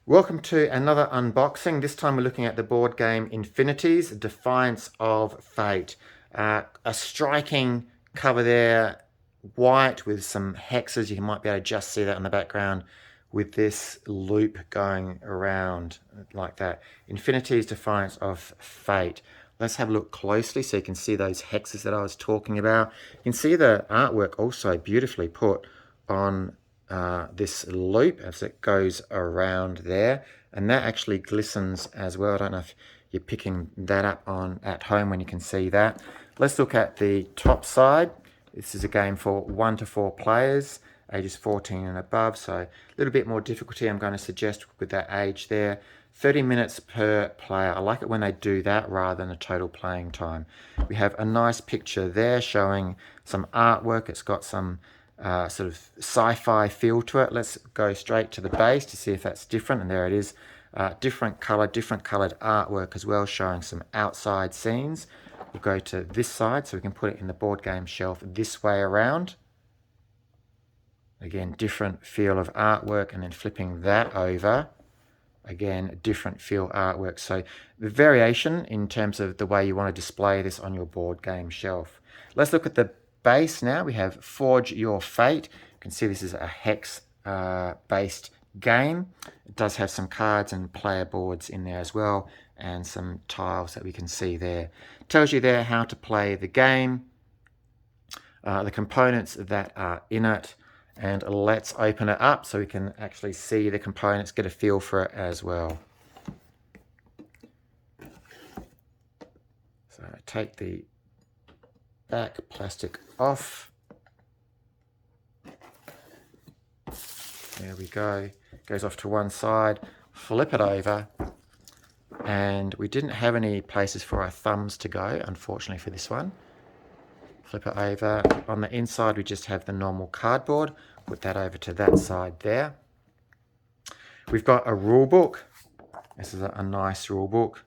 Welcome to another unboxing. This time we're looking at the board game Infinities Defiance of Fate. A striking cover there, white with some hexes. You might be able to just see that in the background with this loop going around like that. Infinities Defiance of Fate. Let's have a look closely so you can see those hexes that I was talking about. You can see the artwork also beautifully put on this loop as it goes around there, and that actually glistens as well. I don't know if you're picking that up on at home when you can see that. Let's look at the top side. This is a game for 1 to 4 players, ages 14 and above, so a little bit more difficulty I'm going to suggest with that age there. 30 minutes per player. I like it when they do that rather than a total playing time. We have a nice picture there showing some artwork. It's got some sort of sci-fi feel to it. Let's go straight to the base to see if that's different, and there it is. Different colored artwork as well, showing some outside scenes. We'll go to this side so we can put it in the board game shelf this way around. Again, different feel of artwork, and then flipping that over. Again, different feel artwork. So the variation in terms of the way you want to display this on your board game shelf. Let's look at the base now. We have Forge Your Fate. You can see this is a hex based game. It does have some cards and player boards in there as well, and some tiles that we can see there. It tells you there how to play the game, the components that are in it, and let's open it up so we can actually see the components, get a feel for it as well. So take the back plastic off. There we go. Goes off to one side. Flip it over. And we didn't have any places for our thumbs to go, unfortunately, for this one. Flip it over. On the inside, we just have the normal cardboard. Put that over to that side there. We've got a rule book. This is a nice rule book.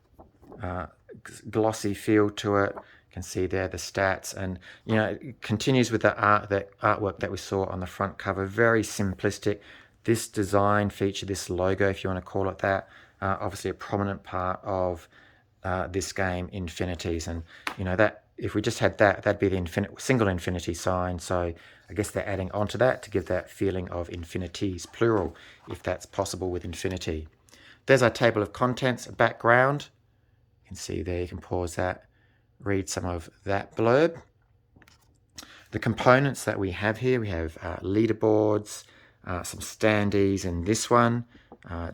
Glossy feel to it. You can see there the stats, and it continues with the artwork that we saw on the front cover. Very simplistic. This design feature, this logo, if you want to call it that, obviously a prominent part of this game, Infinities, and that if we just had that, that'd be the single infinity sign. So I guess they're adding onto that to give that feeling of infinities, plural, if that's possible with infinity. There's our table of contents, background. You can see there, you can pause that, read some of that blurb. The components that we have here, we have leaderboards, some standees in this one,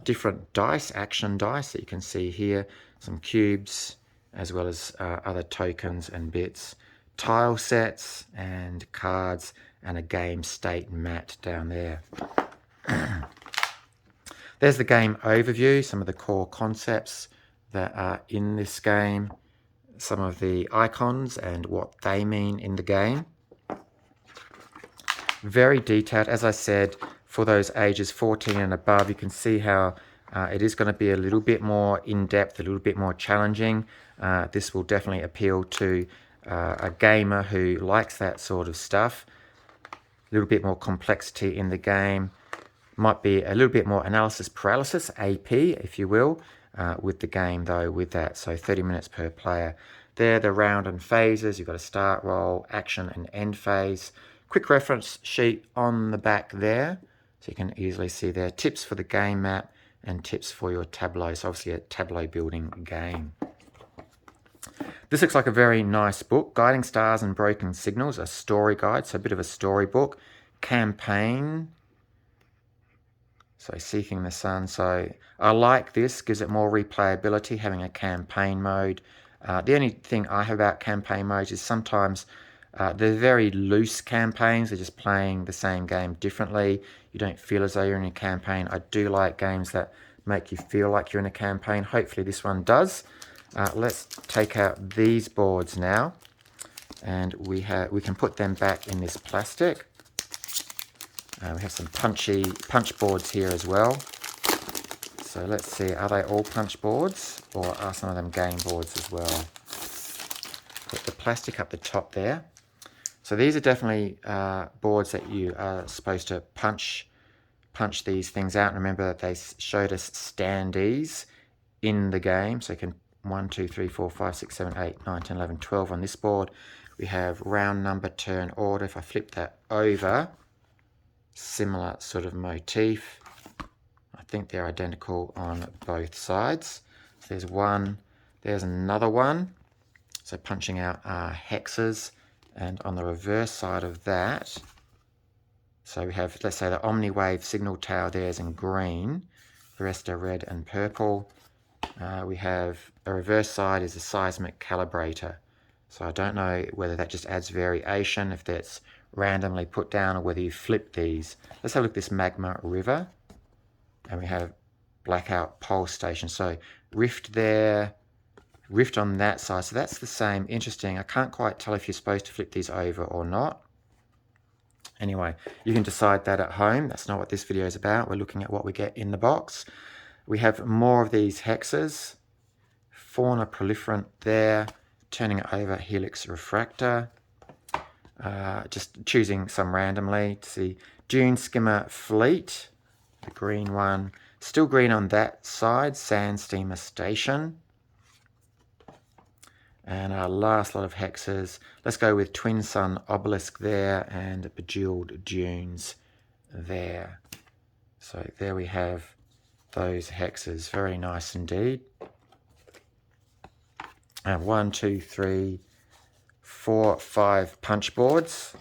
different dice, action dice that you can see here, some cubes, as well as other tokens and bits, tile sets and cards, and a game state mat down there. There's the game overview, some of the core concepts that are in this game, some of the icons and what they mean in the game. Very detailed, as I said, for those ages 14 and above. You can see how it is going to be a little bit more in-depth, a little bit more challenging. This will definitely appeal to a gamer who likes that sort of stuff. A little bit more complexity in the game. Might be a little bit more analysis paralysis, AP, if you will, with the game, though, with that. So 30 minutes per player. There, the round and phases. You've got a start, roll, action, and end phase. Quick reference sheet on the back there. So you can easily see there tips for the game map and tips for your tableau. So obviously a tableau building game. This looks like a very nice book. Guiding Stars and Broken Signals, a story guide, so a bit of a storybook. Campaign. So Seeking the Sun. So I like this, gives it more replayability, having a campaign mode. The only thing I have about campaign modes is sometimes they're very loose campaigns. They're just playing the same game differently. You don't feel as though you're in a campaign. I do like games that make you feel like you're in a campaign. Hopefully this one does. Let's take out these boards now, and we can put them back in this plastic. We have some punch boards here as well. So let's see, are they all punch boards, or are some of them game boards as well? Put the plastic up the top there. So these are definitely boards that you are supposed to punch punch these things out. Remember that they showed us standees in the game. So you can 1, 2, 3, 4, 5, 6, 7, 8, 9, 10, 11, 12 on this board. We have round number, turn order. If I flip that over, similar sort of motif. I think they're identical on both sides. So there's one, there's another one. So punching out are hexes. And on the reverse side of that, so we have, let's say, the Omniwave signal tower there's in green. The rest are red and purple. We have a reverse side is a seismic calibrator. So I don't know whether that just adds variation, if that's randomly put down, or whether you flip these. Let's have a look at this magma river. And we have blackout pole station. So rift there, rift on that side. So that's the same. Interesting. I can't quite tell if you're supposed to flip these over or not. Anyway, you can decide that at home. That's not what this video is about. We're looking at what we get in the box. We have more of these hexes. Fauna proliferant there. Turning it over, helix refractor. Just choosing some randomly to see. Dune skimmer fleet. The green one. Still green on that side. Sand steamer station. And our last lot of hexes. Let's go with Twin Sun obelisk there and Bejeweled Dunes there. So there we have those hexes. Very nice indeed. And 1, 2, 3, 4, 5 punch boards.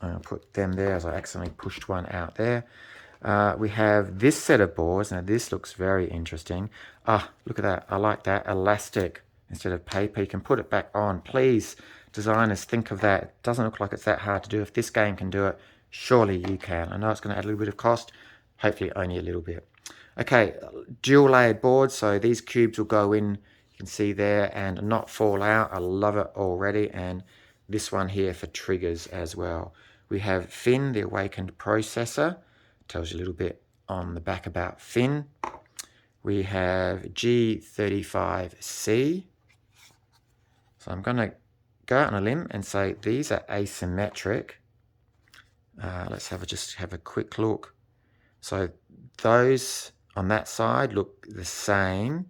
I'll put them there as I accidentally pushed one out there. We have this set of boards. Now this looks very interesting. Ah, look at that. I like that. Elastic instead of paper. You can put it back on. Please, designers, think of that. It doesn't look like it's that hard to do. If this game can do it, surely you can. I know it's going to add a little bit of cost. Hopefully only a little bit. Okay, dual layered boards. So these cubes will go in, you can see there, and not fall out. I love it already. And this one here for triggers as well. We have Finn, the awakened processor. Tells you a little bit on the back about Finn. We have G35C. So I'm going to go out on a limb and say these are asymmetric. Let's just have a quick look. So those on that side look the same.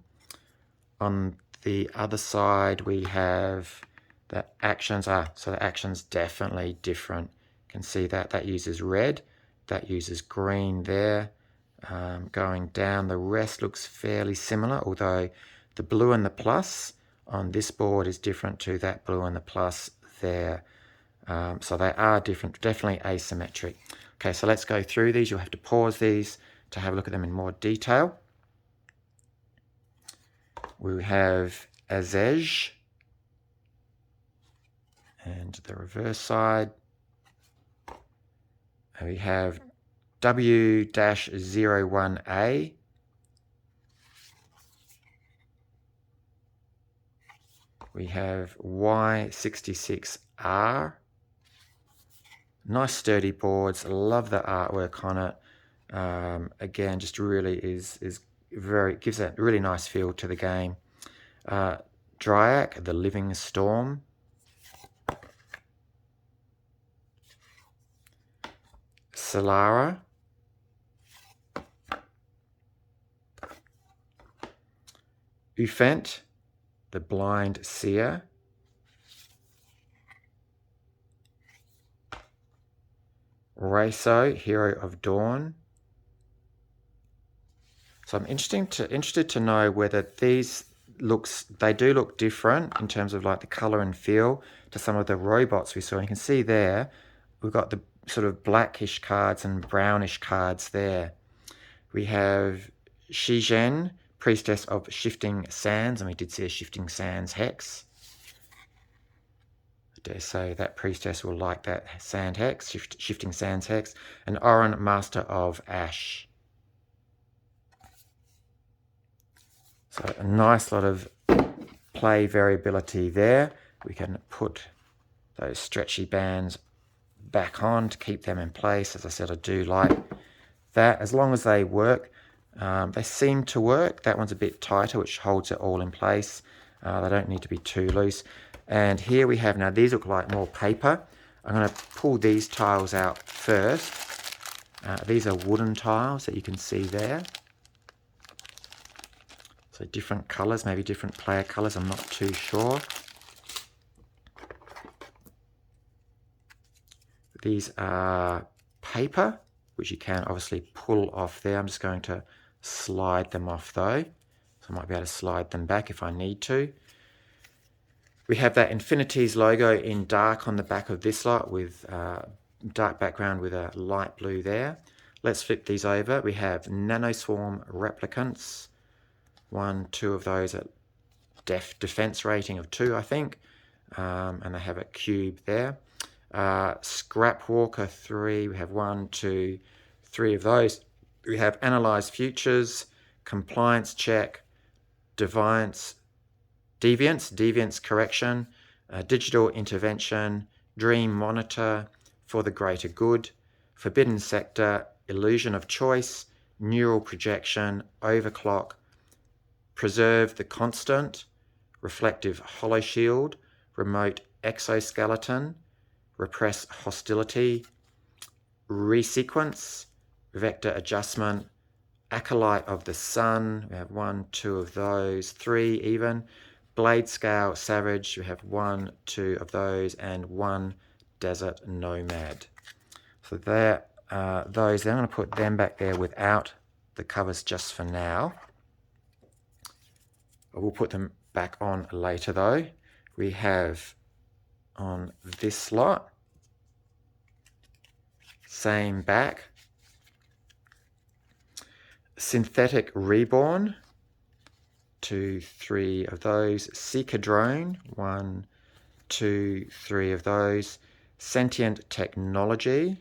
On the other side we have the actions. So the action's definitely different. You can see that that uses red. That uses green there. Going down, the rest looks fairly similar, although the blue and the plus on this board is different to that blue and the plus there. So they are different, definitely asymmetric. Okay, so let's go through these. You'll have to pause these to have a look at them in more detail. We have Azej and the reverse side. We have W-01A. We have Y66R. Nice sturdy boards. Love the artwork on it. Again, just really gives a really nice feel to the game. Dryak, the Living Storm. Solara. Ufent, the Blind Seer. Raiso, Hero of Dawn. So I'm interested to know whether these they do look different in terms of like the color and feel to some of the robots we saw. And you can see there, we've got the sort of blackish cards and brownish cards there. We have Shijen, Priestess of Shifting Sands, and we did see a Shifting Sands hex. I dare say that priestess will like that sand hex, Shifting Sands hex. And Orin, Master of Ash. So a nice lot of play variability there. We can put those stretchy bands back on to keep them in place. As I said, I do like that. As long as they work, they seem to work. That one's a bit tighter, which holds it all in place. They don't need to be too loose. And here we have, now these look like more paper. I'm going to pull these tiles out first These are wooden tiles that you can see there. So different colours, maybe different player colours, I'm not too sure. These are paper, which you can obviously pull off there. I'm just going to slide them off though. So I might be able to slide them back if I need to. We have that Infinities logo in dark on the back of this lot with dark background with a light blue there. Let's flip these over. We have Nanoswarm Replicants. 1, 2 of those at defense rating of 2, I think. And they have a cube there. Scrapwalker 3, we have 1, 2, 3 of those. We have Analyze Futures, Compliance Check, Defiance Correction, Digital Intervention, Dream Monitor, For the Greater Good, Forbidden Sector, Illusion of Choice, Neural Projection, Overclock, Preserve the Constant, Reflective Hollow Shield, Remote Exoskeleton, Repress Hostility, Resequence, Vector Adjustment, Acolyte of the Sun, we have 1, 2 of those, 3 even, Blade Scale Savage, we have 1, 2 of those, and 1 Desert Nomad. So there, those, I'm going to put them back there without the covers just for now. We'll put them back on later though. We have on this lot, same back, Synthetic Reborn, 2, 3 of those, Seeker Drone, 1, 2, 3 of those, Sentient Technology,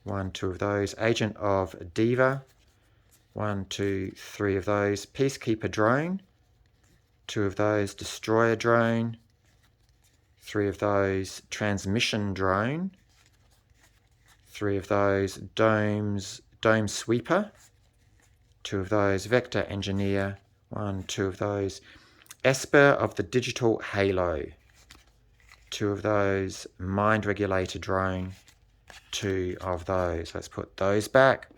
1, 2 of those, Agent of Diva, 1, 2, 3 of those, Peacekeeper Drone, 2 of those, Destroyer Drone, 3 of those, Transmission Drone, 3 of those, Dome Sweeper, 2 of those, Vector Engineer, 1, 2 of those, Esper of the Digital Halo, 2 of those, Mind Regulator Drone, 2 of those. Let's put those back.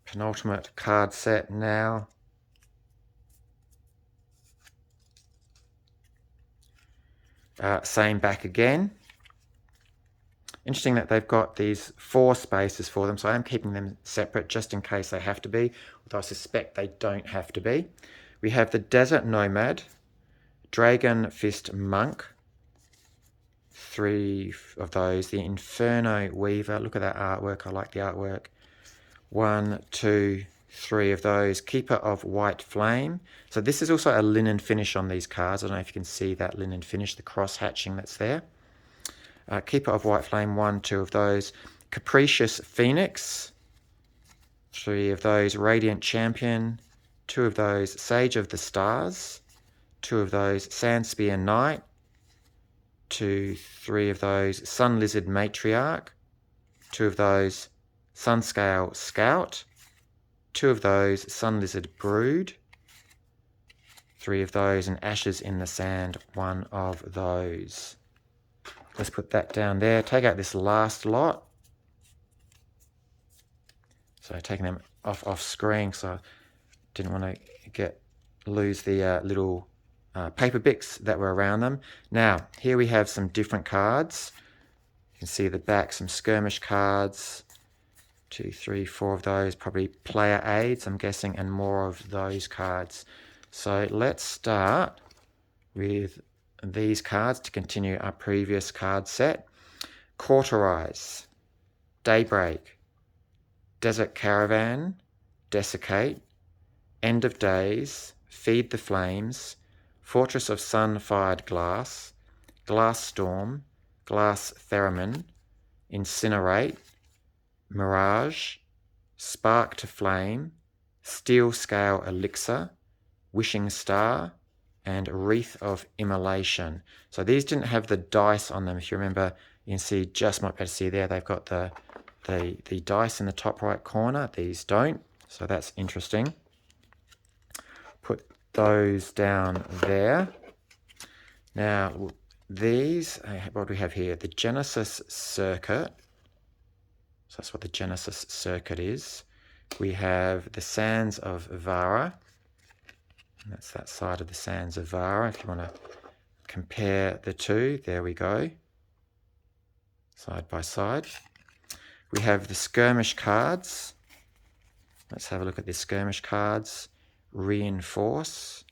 Penultimate card set now. Same back again. Interesting that they've got these 4 spaces for them, so I am keeping them separate just in case they have to be, although I suspect they don't have to be. We have the Desert Nomad, Dragon Fist Monk, 3 of those, the Inferno Weaver, look at that artwork, I like the artwork, 1, 2, 3 of those, Keeper of White Flame. So this is also a linen finish on these cards. I don't know if you can see that linen finish, the cross hatching that's there. Keeper of White Flame, 1, 2 of those. Capricious Phoenix, 3 of those. Radiant Champion, 2 of those. Sage of the Stars, 2 of those. Sandspear Knight, 2, 3 of those. Sun Lizard Matriarch, 2 of those. Sunscale Scout, 2 of those. Sun Lizard Brood, 3 of those. And Ashes in the Sand, 1 of those. Let's put that down there. Take out this last lot. So taking them off screen, so I didn't want to lose the little paper bits that were around them. Now, here we have some different cards. You can see the back, some skirmish cards. 2, 3, 4 of those, probably player aids, I'm guessing, and more of those cards. So let's start with these cards to continue our previous card set. Cauterize, Daybreak, Desert Caravan, Desiccate, End of Days, Feed the Flames, Fortress of Sun-Fired Glass, Glass Storm, Glass Theremin, Incinerate, Mirage, Spark to Flame, Steel Scale Elixir, Wishing Star, and Wreath of Immolation. So these didn't have the dice on them. If you remember, you can see, just might be able to see there, they've got the dice in the top right corner. These don't, so that's interesting. Put those down there. Now, these, what do we have here? The Genesis circuit. So that's what the Genesis circuit is. We have the Sands of Vara. And that's that side of the Sands of Vara. If you want to compare the two, there we go. Side by side. We have the skirmish cards. Let's have a look at the skirmish cards. Reinforce,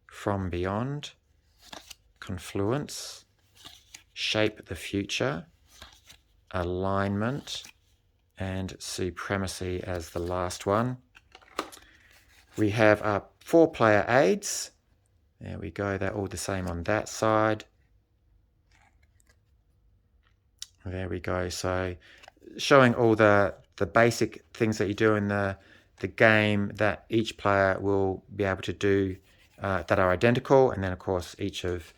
From Beyond, Confluence, Shape the Future, Alignment, and Supremacy as the last one. We have our 4-player aids. There we go, they're all the same on that side. There we go, so showing all the basic things that you do in the game that each player will be able to do that are identical, and then of course each of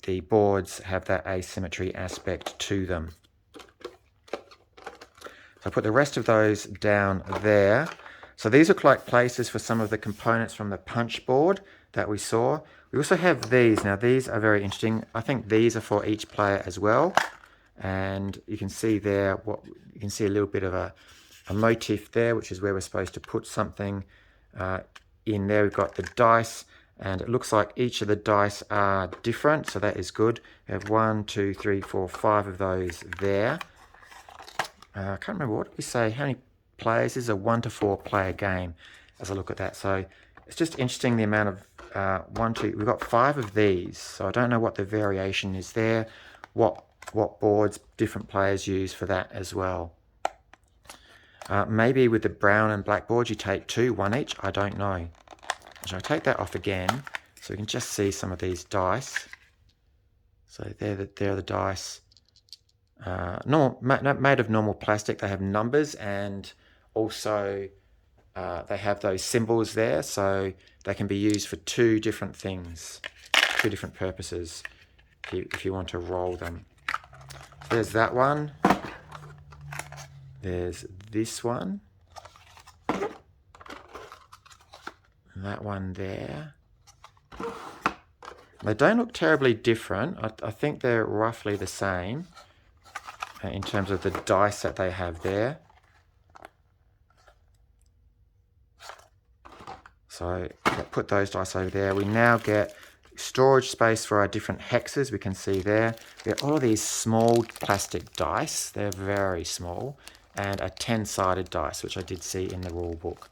the boards have that asymmetry aspect to them. So I put the rest of those down there. So these look like places for some of the components from the punch board that we saw. We also have these. Now these are very interesting. I think these are for each player as well. And you can see there, you can see a little bit of a motif there, which is where we're supposed to put something in there. We've got the dice, and it looks like each of the dice are different, so that is good. We have 1, 2, 3, 4, 5 of those there. I can't remember, what did we say? How many players? This is a 1 to 4 player game as I look at that. So it's just interesting the amount of 1, 2, we've got 5 of these. So I don't know what the variation is there, what boards different players use for that as well. Maybe with the brown and black boards you take 2, 1 each, I don't know. So I'll take that off again so we can just see some of these dice. So they're the dice. Made of normal plastic. They have numbers, and also they have those symbols there, so they can be used for 2 different things, 2 different purposes if you want to roll them. So there's that one. There's this one. That one there. They don't look terribly different. I think they're roughly the same in terms of the dice that they have there. So put those dice over there. We now get storage space for our different hexes. We can see there. We have all of these small plastic dice. They're very small. And a 10-sided dice, which I did see in the rule book.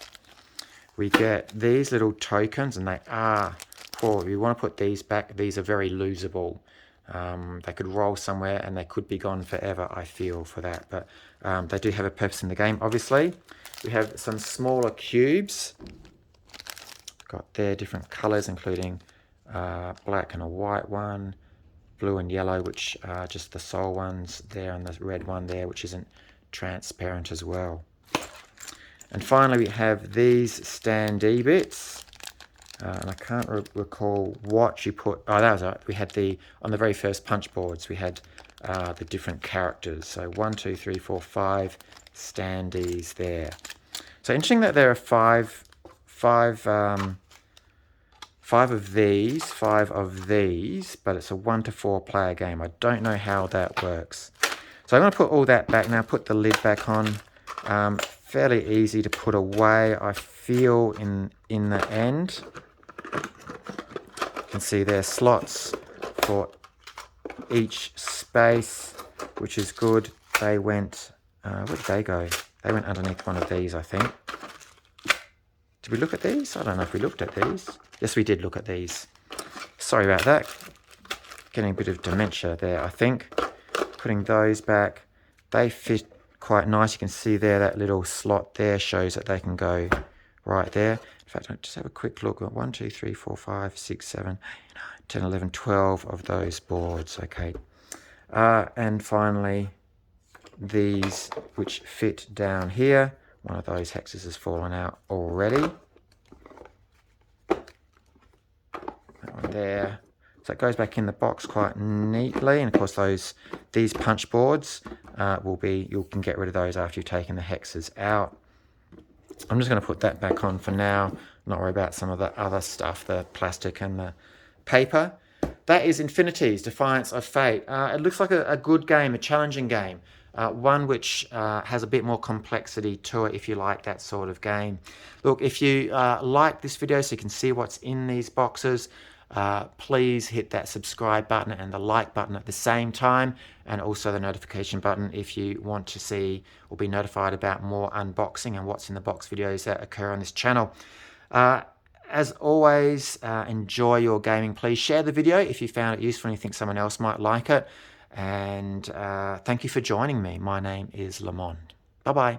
We get these little tokens, and they are, if we want to put these back, these are very losable. They could roll somewhere and they could be gone forever, I feel, for that. But they do have a purpose in the game, obviously. We have some smaller cubes. Got their different colours, including black and a white one, blue and yellow, which are just the soul ones there, and the red one there, which isn't transparent as well. And finally we have these standee bits, and I can't recall what you put. Oh, that was it. We had on the very first punch boards we had the different characters. So 1, 2, 3, 4, 5 standees there. So interesting that there are five of these, but it's a 1 to 4 player game. I don't know how that works. So I'm going to put all that back now, put the lid back on. Fairly easy to put away, I feel, in the end. You can see there are slots for each space, which is good. They went, where did they go? They went underneath one of these, I think. Did we look at these? I don't know if we looked at these. Yes, we did look at these. Sorry about that. Getting a bit of dementia there, I think. Putting those back. They fit quite nice. You can see there that little slot there shows that they can go right there. In fact, I'll just have a quick look at 1, 2, 3, 4, 5, 6, 7, 8, 9, 10, 11, 12 of those boards. Okay. And finally, these which fit down here. One of those hexes has fallen out already. That one there. So it goes back in the box quite neatly. And of course, these punch boards you can get rid of those after you've taken the hexes out. I'm just going to put that back on for now. Not worry about some of the other stuff, the plastic and the paper. that is Infinities Defiance of Fate. It looks like a good game, a challenging game. One which has a bit more complexity to it if you like that sort of game. Look, if you like this video so you can see what's in these boxes, please hit that subscribe button and the like button at the same time, and also the notification button if you want to see or be notified about more unboxing and what's in the box videos that occur on this channel. As always, enjoy your gaming. Please share the video if you found it useful and you think someone else might like it. And thank you for joining me. My name is LeMonde. Bye-bye.